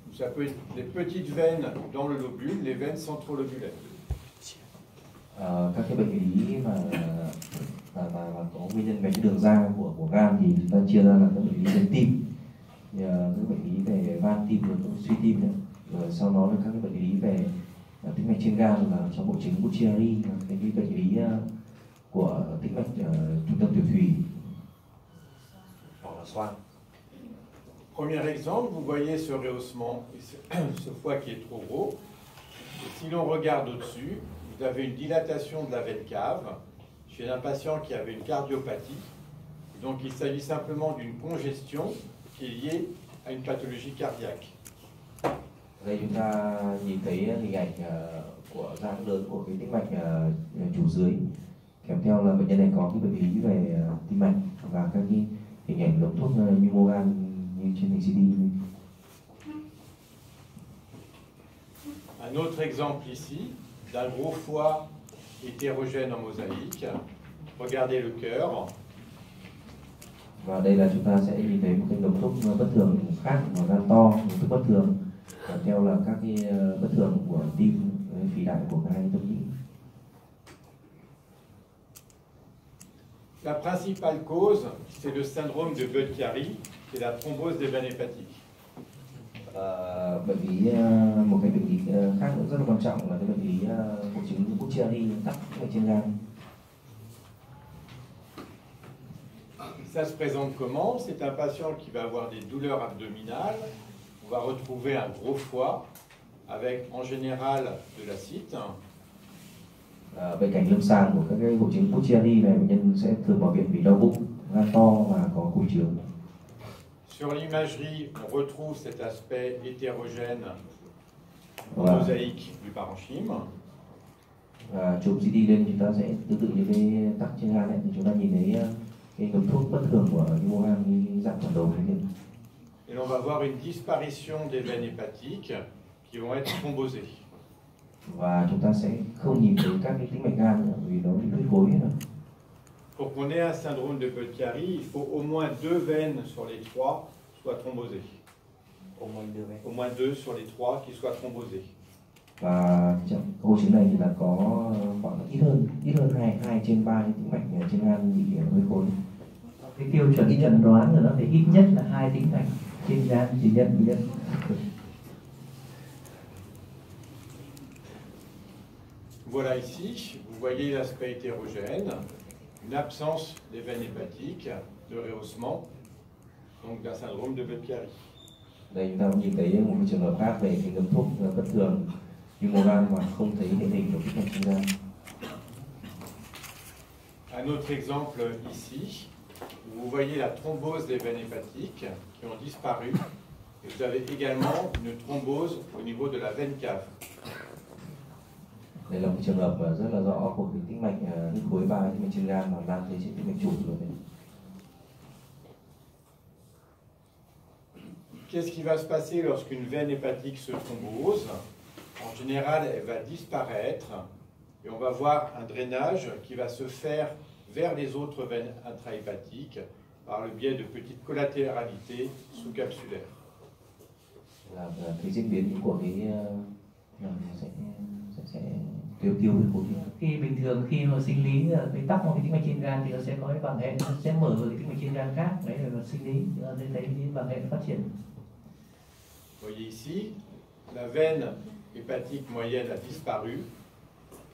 ou ça peut être des petites veines dans le lobule, les veines centrolobulaires. Các cái bệnh lý mà có nguyên nhân về cái đường da của gan thì chúng ta chia ra là các bệnh lý về tim, các bệnh lý về van tim rồi suy tim nữa. Rồi sau đó là các cái bệnh lý về tĩnh mạch trên gan là trong hội chứng Buchiari, cái bệnh lý của tĩnh mạch trung tâm tiểu thùy hoặc là xoang. Premier exemple, vous voyez ce rehaussement, ce foie qui est trop gros. Et si l'on regarde au-dessus, vous avez une dilatation de la veine cave chez un patient qui avait une cardiopathie. Donc il s'agit simplement d'une congestion qui est liée à une pathologie cardiaque. Đây chúng ta nhìn thấy hình ảnh của giãn lớn của cái tĩnh mạch chủ dưới, kèm theo là bệnh nhân này có cái bệnh lý về tim mạch và các cái hình ảnh đống thuốc Numogan như trên hình CD. Un autre exemple ici d'un gros foie hétérogène en mosaïque. Regardez le cœur. Và đây là chúng ta sẽ nhìn thấy một cái đống thuốc bất thường khác, một gan to, một thuốc bất thường, kèm theo là các cái bất thường của tim, phì đại của hai tâm nhĩ. La principale cause, c'est le syndrome de Budd-Chiari, c'est la thrombose des veines hépatiques. Bệnh lý một cái bệnh lý khác nữa rất là quan trọng là cái bệnh lý hội chứng Buchiari, tắc ở trên gan. Ça se présente comment? C'est un patient qui va avoir des douleurs abdominales. On va retrouver un gros foie avec en général de l'acide. Bệnh cảnh lâm sàng của các cái hội chứng Buchiari này, bệnh nhân sẽ thường vào viện vì đau bụng, gan to và có cùi chướng. Sur l'imagerie, on retrouve cet aspect hétérogène mosaïque du parenchyme. Và chụp CT lên chúng ta sẽ tương tự như cái tắc trên gan này, thì chúng ta nhìn thấy cái ngấm thuốc bất thường của Numogan như dạng phản đầu này. Et l'on va voir une disparition des veines hépatiques qui vont être thrombosées. Và chúng ta sẽ không nhìn thấy các cái tĩnh mạch gan nữa vì nó bị huyết khối nữa. Pour qu'on ait un syndrome de Budd-Chiari, il faut au moins 2 veines sur les 3 soient thrombosées. Au moins 2 sur les 3 qui soient thrombosées. Và hội chứng này thì là có khoảng ít hơn 2 trên 3 tĩnh mạch trên gan bị huyết khối. Cái tiêu chuẩn chẩn đoán là nó phải ít nhất là 2 tĩnh mạch trên gan chỉ nhân. Voilà ici, vous voyez l'aspect hétérogène, une absence des veines hépatiques, de rehaussement, donc d'un syndrome de Budd-Chiari. Đây chúng ta nhìn thấy một trường hợp khác về cái ngấm thuốc bất thường Numogan mà không thấy hiện hình của tĩnh mạch trên gan. Un autre exemple ici, où vous voyez la thrombose des veines hépatiques qui ont disparu, et vous avez également une thrombose au niveau de la veine cave. Đây là một trường hợp rất là rõ của cái tĩnh mạch huyết khối ba tĩnh mạch trên gan mà đang thấy trên tĩnh mạch chủ rồi đấy. Qu'est-ce qui va se passer lorsqu'une veine hépatique se thrombose? En général, elle va disparaître et on va voir un drainage qui va se faire vers les autres veines intrahépatiques par le biais de petites collatéralités sous-capsulaires. Là cái diễn biến của cái sẽ tiêu huyết khối. Khi bình thường khi mà sinh lý cái tắc một cái tĩnh mạch trên gan thì nó sẽ có cái bằng hệ, nó sẽ mở cái tĩnh mạch trên gan khác, đấy là sinh lý, nó sẽ thấy cái bằng hệ phát triển. Vous voyez ici, la veine hépatique moyenne a disparu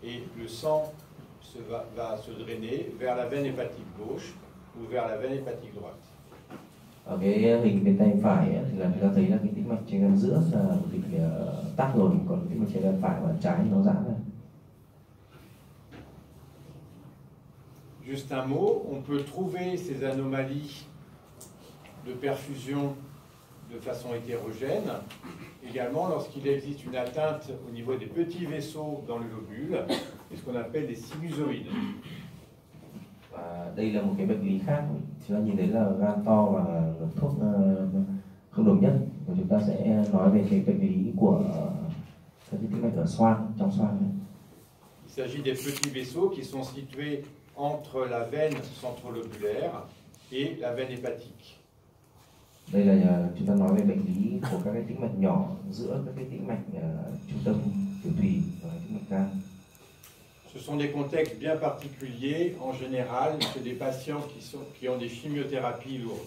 et le sang va se drainer vers la veine hépatique gauche ou vers la veine hépatique droite. Ở cái hình bên tay phải ấy, thì là chúng ta thấy là cái tĩnh mạch trên gan giữa là bị tắc rồi, còn tĩnh mạch trên gan phải và trái nó giãn ra. Juste un mot, on peut trouver ces anomalies de perfusion de façon hétérogène, également lorsqu'il existe une atteinte au niveau des petits vaisseaux dans le lobule, et ce qu'on appelle des sinusoïdes. Và đây là một cái bệnh lý khác, chúng ta nhìn thấy là gan to và ngực thuốc không đồng nhất. Và chúng ta sẽ nói về cái bệnh lý của các cái tĩnh mạch ở xoang, trong xoang này. Il s'agit des petits vaisseaux qui sont situés entre la veine centrolobulaire et la veine hépatique. Đây là chúng ta nói về bệnh lý của các cái tĩnh mạch nhỏ giữa các cái tĩnh mạch trung tâm tiểu thùy và tĩnh mạch gan. Ce sont des contextes bien particuliers. En général, c'est des patients qui ont des chimiothérapies lourdes.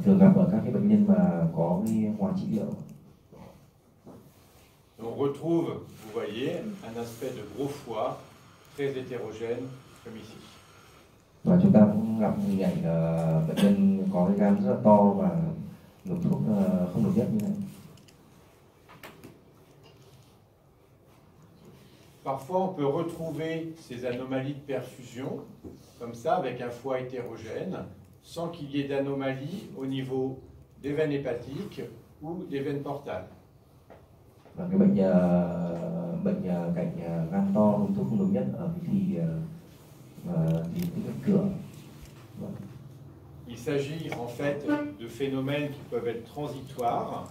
Thường gặp ở các cái bệnh nhân mà có cái hóa trị liệu. On retrouve, vous voyez, un aspect de gros foie très hétérogène comme ici. Và chúng ta cũng gặp hình ảnh bệnh nhân có cái gan rất là to và lượng thuốc không đồng nhất như này. Parfois, on peut retrouver ces anomalies de perfusion, comme ça, avec un foie hétérogène, sans qu'il y ait d'anomalie au niveau des veines hépatiques ou des veines portales. Và cái bệnh cảnh gan to, lượng thuốc không đồng nhất ở cái thì tĩnh mạch cửa. Il s'agit en fait de phénomènes qui peuvent être transitoires.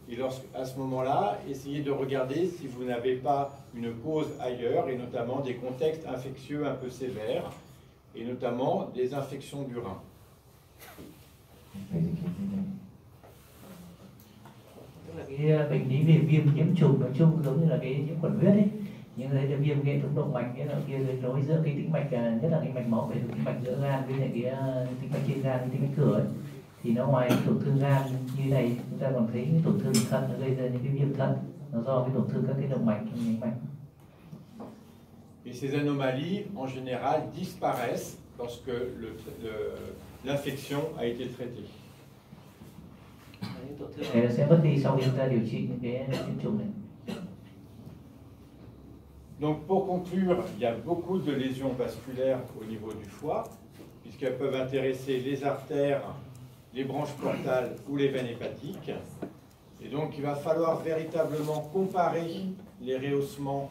Et à ce moment-là, essayez de regarder si vous n'avez pas une cause ailleurs, et notamment des contextes infectieux un peu sévères, et notamment des infections du rein. Tức là cái bệnh lý về viêm nhiễm trùng nói chung giống như là cái nhiễm khuẩn huyết ấy, nhưng đấy là viêm hệ thống động mạch, nghĩa là kia nối giữa cái tĩnh mạch, nhất là cái mạch máu về tĩnh mạch giữa gan với lại cái tĩnh mạch trên gan, tĩnh mạch cửa ấy. Thì nó ngoài tổn thương gan như này, chúng ta còn thấy cái tổn thương thận, nó gây ra những cái viêm thận, nó do cái tổn thương các cái động mạch, nhánh mạch. Et ces anomalies, en général, disparaissent lorsque l'infection a été traitée. Tổn thương này nó sẽ mất đi sau khi chúng ta điều trị những cái nhiễm trùng này. Donc pour conclure, il y a beaucoup de lésions vasculaires au niveau du foie, puisqu'elles peuvent intéresser les artères, les branches portales ou les veines hépatiques. Et donc il va falloir véritablement comparer les rehaussements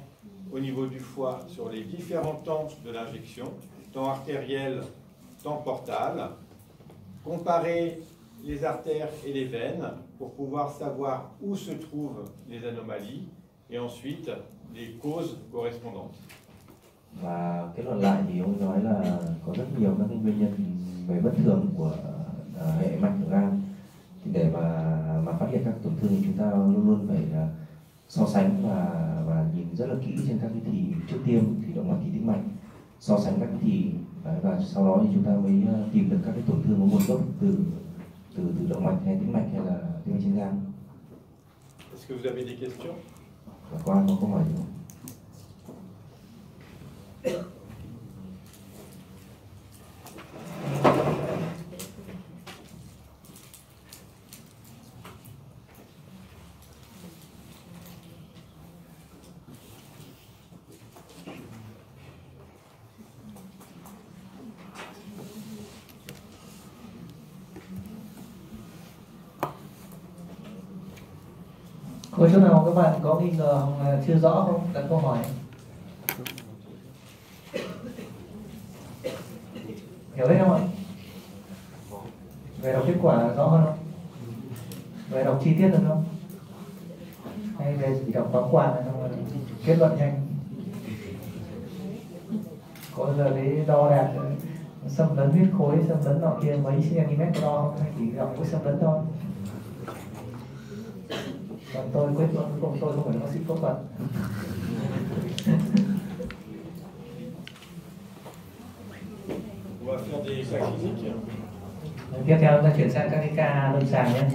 au niveau du foie sur les différents temps de l'injection, temps artériel, temps portal, comparer les artères et les veines pour pouvoir savoir où se trouvent les anomalies et ensuite les causes correspondantes. Và kết luận lại thì ông nói là có rất nhiều các nguyên nhân về bất thường của hệ mạch của gan. Thì để mà phát hiện các tổn thương thì chúng ta luôn luôn phải so sánh và nhìn rất là kỹ trên các cái thì trước tiêm thì động mạch, thì tĩnh mạch, so sánh các cái thì và sau đó thì chúng ta mới tìm được các cái tổn thương có nguồn gốc từ động mạch hay tĩnh mạch hay là tĩnh mạch trên gan. Est-ce que vous avez des questions? Và có ai có câu hỏi gì không? Có chỗ nào các bạn có nghi ngờ hoặc chưa rõ không? Đặt câu hỏi. Hiểu hết không ạ? Về đọc kết quả rõ hơn không? Về đọc chi tiết hơn không? Hay về chỉ đọc tóm quan xong kết luận nhanh? Có giờ cái đo đạt xâm lấn huyết khối, xâm lấn nọ kia mấy cm có đo không? Hay chỉ đọc cái xâm lấn thôi? Còn tôi quyết luận cùng tôi không phải là bác sĩ phẫu thuật. On va faire des cas cliniques. Tiếp theo chúng ta chuyển sang các cái ca lâm sàng nhé.